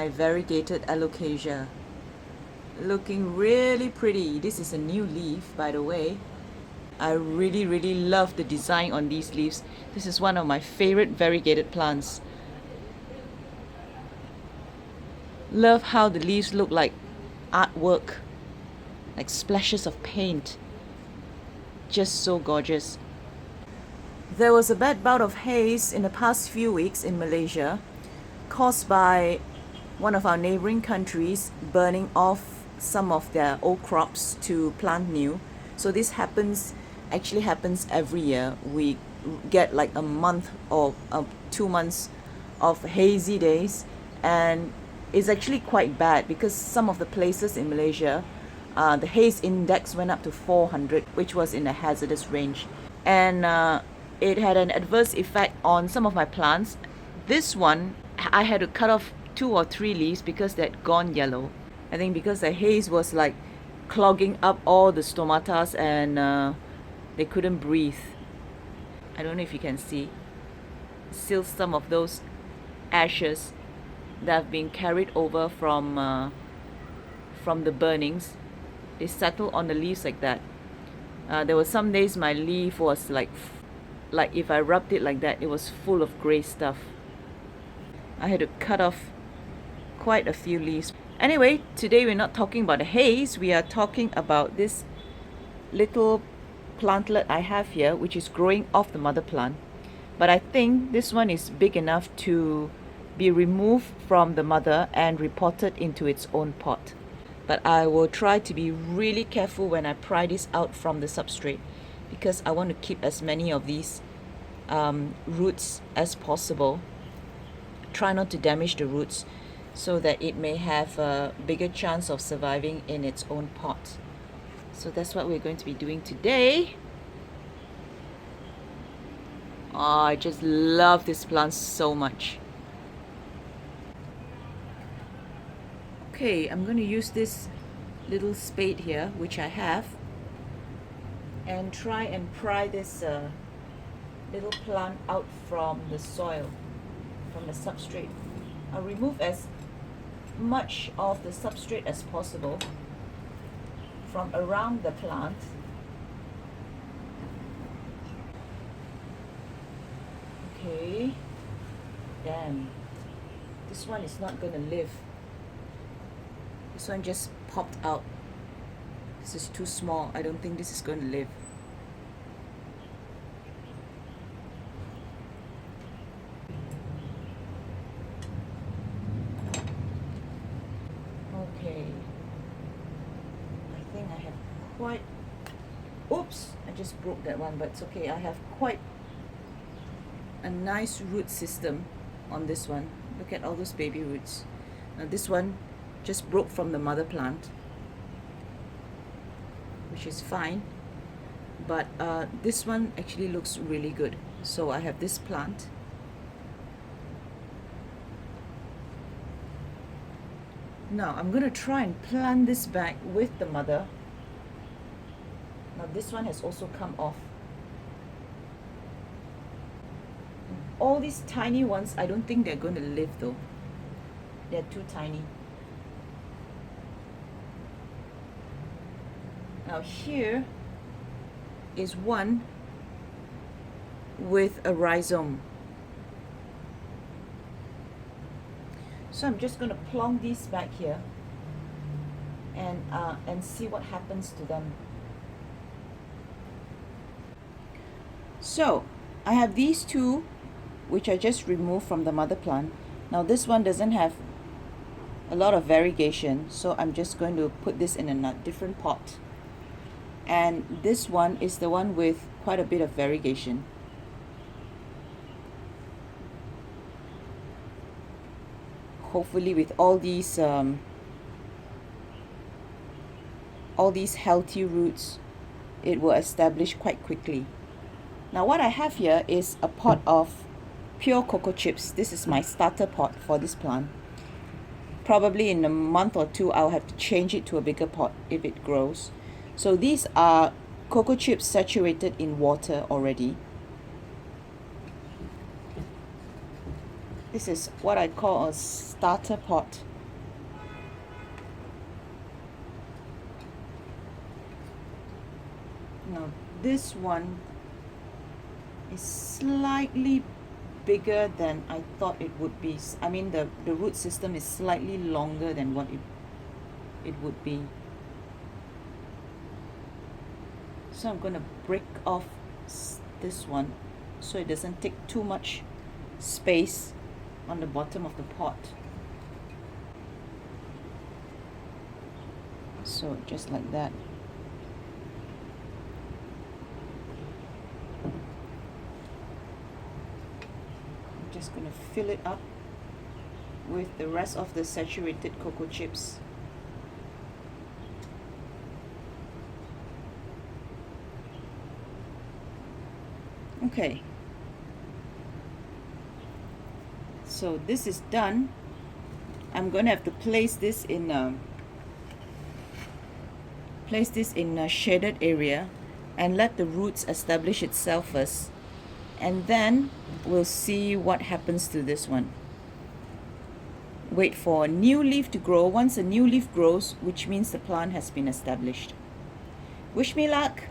my variegated alocasia. Looking really pretty. This is a new leaf, by the way. I really love the design on these leaves. This is one of my favorite variegated plants. Love how the leaves look like artwork, like splashes of paint. Just so gorgeous. There was a bad bout of haze in the past few weeks in Malaysia, caused by one of our neighboring countries burning off some of their old crops to plant new. So this actually happens every year. We get like a month or 2 months of hazy days, and it's actually quite bad because some of the places in Malaysia, the haze index went up to 400, which was in the hazardous range, and it had an adverse effect on some of my plants. This one, I had to cut off 2 or 3 leaves because they'd gone yellow. I think because the haze was like clogging up all the stomatas, and they couldn't breathe. I don't know if you can see. Still some of those ashes that have been carried over from the burnings. They settle on the leaves like that. There were some days my leaf was like if I rubbed it like that, it was full of grey stuff. I had to cut off quite a few leaves. Anyway, today we're not talking about the haze. We are talking about this little plantlet I have here, which is growing off the mother plant. But I think this one is big enough to be removed from the mother and repotted into its own pot. But I will try to be really careful when I pry this out from the substrate, because I want to keep as many of these roots as possible. Try not to damage the roots so that it may have a bigger chance of surviving in its own pot. So that's what we're going to be doing today. Oh, I just love this plant so much. Okay, I'm going to use this little spade here, which I have, and try and pry this little plant out from the soil, from the substrate. I'll remove as much of the substrate as possible from around the plant. Okay, damn, this one is not gonna live. This one just popped out. This is too small. I don't think this is going to live. Okay. I think I have quite... Oops! I just broke that one, but it's okay. I have quite a nice root system on this one. Look at all those baby roots. Now this one just broke from the mother plant, which is fine, but this one actually looks really good. So I have this plant. Now I'm going to try and plant this back with the mother. Now this one has also come off. All these tiny ones, I don't think they're going to live though. They're too tiny. Now here is one with a rhizome. So I'm just going to plonk these back here and see what happens to them. So I have these two, which I just removed from the mother plant. Now this one doesn't have a lot of variegation, so I'm just going to put this in a different pot. And this one is the one with quite a bit of variegation. Hopefully with all these healthy roots, it will establish quite quickly. Now what I have here is a pot of pure cocoa chips. This is my starter pot for this plant. Probably in a month or two I'll have to change it to a bigger pot if it grows. So these are cocoa chips saturated in water already. This is what I call a starter pot Now this one is slightly bigger than I thought it would be. I mean the root system is slightly longer than what it would be. So I'm going to break off this one so it doesn't take too much space on the bottom of the pot. So just like that. I'm just going to fill it up with the rest of the saturated cocoa chips. Okay, so this is done. I'm going to have to place this in a shaded area and let the roots establish itself first, and then we'll see what happens to this one. Wait for a new leaf to grow. Once a new leaf grows, which means the plant has been established. Wish me luck.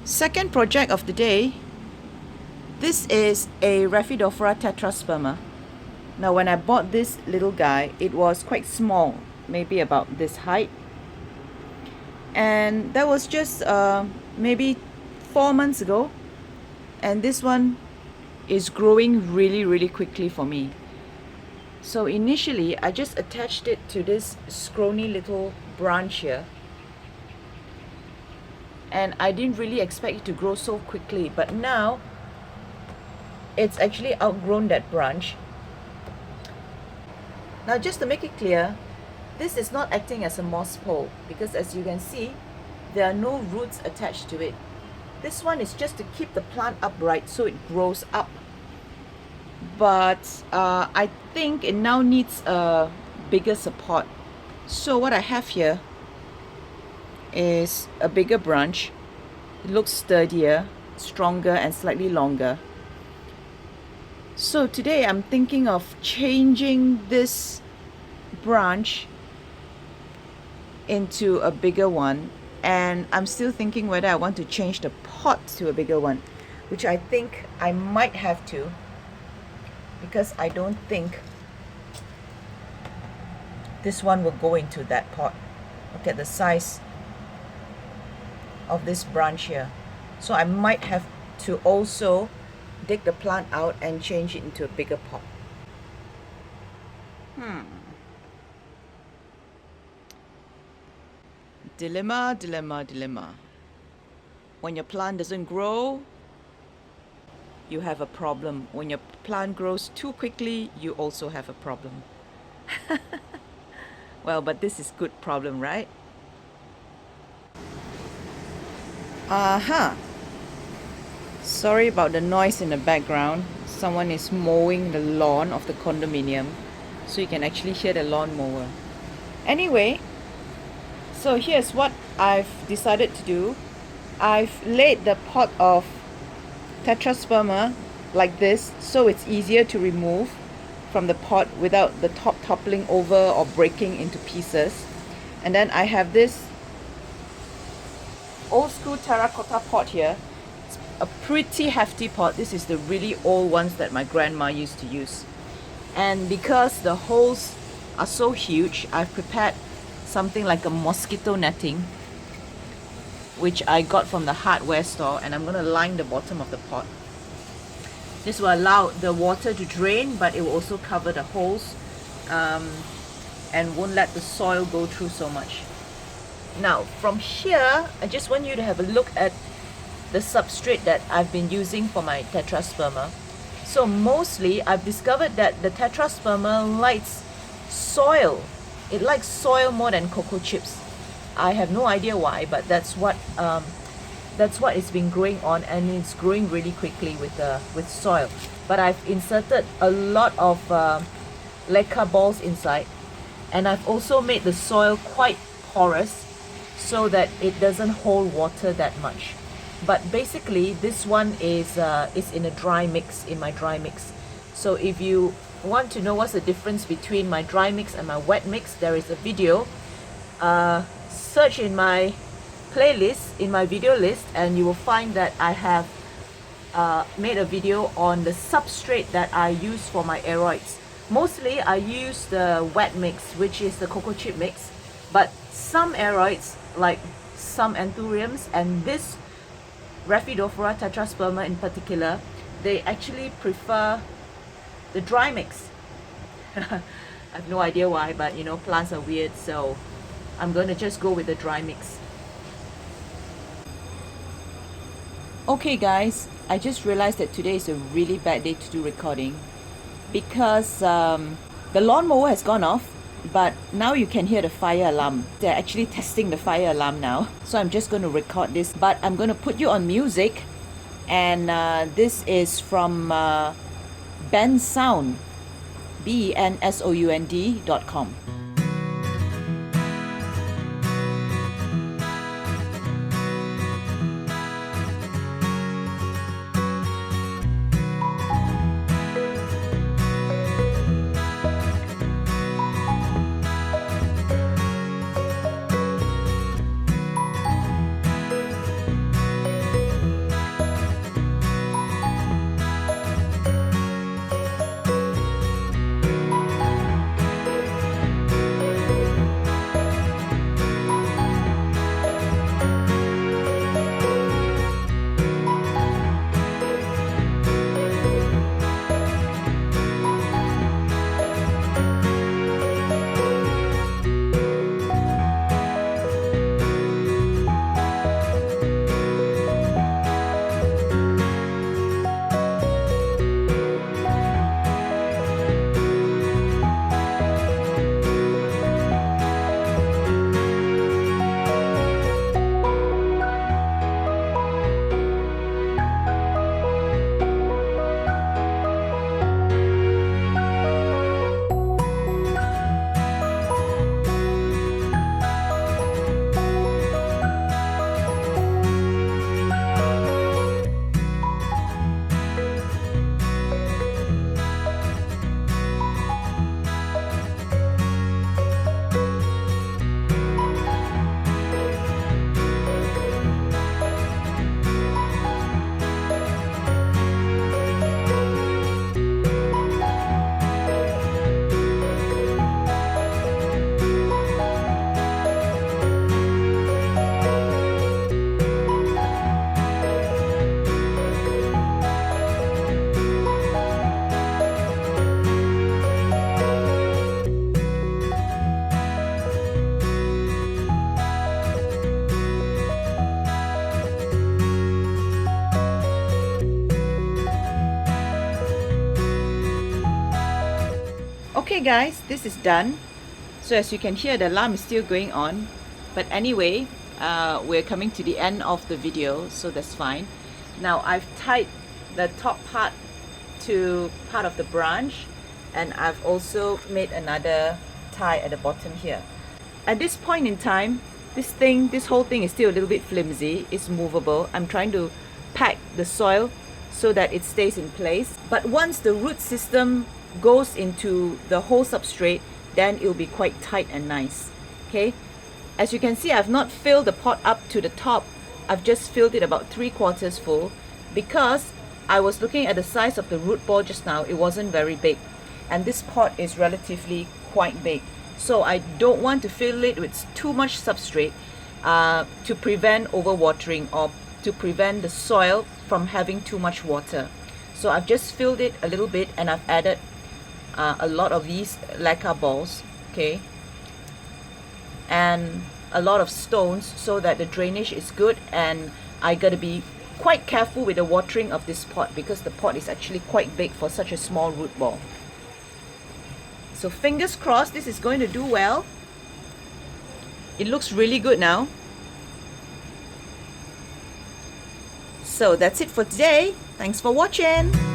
Second project of the day. This is a Raphidophora tetrasperma. Now when I bought this little guy, it was quite small, maybe about this height. And that was just maybe 4 months ago. And this one is growing really quickly for me. So initially I just attached it to this scrawny little branch here. And I didn't really expect it to grow so quickly, but now it's actually outgrown that branch. Now just to make it clear, this is not acting as a moss pole, because as you can see, there are no roots attached to it. This one is just to keep the plant upright so it grows up. But I think it now needs a bigger support. So what I have here is a bigger branch. It looks sturdier, stronger, and slightly longer. So today I'm thinking of changing this branch into a bigger one, and I'm still thinking whether I want to change the pot to a bigger one, which I think I might have to, because I don't think this one will go into that pot. Look at the size of this branch here. So I might have to also dig the plant out and change it into a bigger pot. Dilemma. When your plant doesn't grow, you have a problem. When your plant grows too quickly, you also have a problem. Well, but this is good problem, right? Sorry about the noise in the background. Someone is mowing the lawn of the condominium, so you can actually hear the lawnmower. Anyway, so here's what I've decided to do. I've laid the pot of tetrasperma like this, so it's easier to remove from the pot without the top toppling over or breaking into pieces. And then I have this old school terracotta pot here. It's a pretty hefty pot. This is the really old ones that my grandma used to use. And because the holes are so huge, I've prepared something like a mosquito netting, which I got from the hardware store, and I'm going to line the bottom of the pot. This will allow the water to drain, but it will also cover the holes and won't let the soil go through so much. Now from here, I just want you to have a look at the substrate that I've been using for my tetrasperma. So mostly I've discovered that the tetrasperma likes soil. It likes soil more than cocoa chips. I have no idea why, but that's what it's been growing on, and it's growing really quickly with soil. But I've inserted a lot of leca balls inside, and I've also made the soil quite porous so that it doesn't hold water that much. But basically this one is in a dry mix, in my dry mix. So if you want to know what's the difference between my dry mix and my wet mix, there is a video search in my playlist, in my video list, and you will find that I have made a video on the substrate that I use for my aeroids. Mostly I use the wet mix, which is the cocoa chip mix, but some aeroids, like some anthuriums and this Raphidophora tetrasperma in particular, they actually prefer the dry mix. I have no idea why, but you know, plants are weird, so I'm going to just go with the dry mix. Okay guys, I just realized that today is a really bad day to do recording because the lawnmower has gone off, but now you can hear the fire alarm. They're actually testing the fire alarm now. So I'm just going to record this, but I'm going to put you on music, and this is from Bensound, bensound.com. Okay guys, this is done. So as you can hear, the alarm is still going on, but anyway, we're coming to the end of the video, so that's fine. Now I've tied the top part to part of the branch, and I've also made another tie at the bottom here. At this point in time, this whole thing is still a little bit flimsy. It's movable. I'm trying to pack the soil so that it stays in place, but once the root system goes into the whole substrate, then it'll be quite tight and nice. Okay, as you can see, I've not filled the pot up to the top. I've just filled it about 3/4 full because I was looking at the size of the root ball just now. It wasn't very big, and this pot is relatively quite big, so I don't want to fill it with too much substrate to prevent overwatering or to prevent the soil from having too much water. So I've just filled it a little bit, and I've added a lot of these lacquer balls, okay, and a lot of stones so that the drainage is good. And I gotta be quite careful with the watering of this pot because the pot is actually quite big for such a small root ball. So fingers crossed this is going to do well. It looks really good now. So that's it for today. Thanks for watching.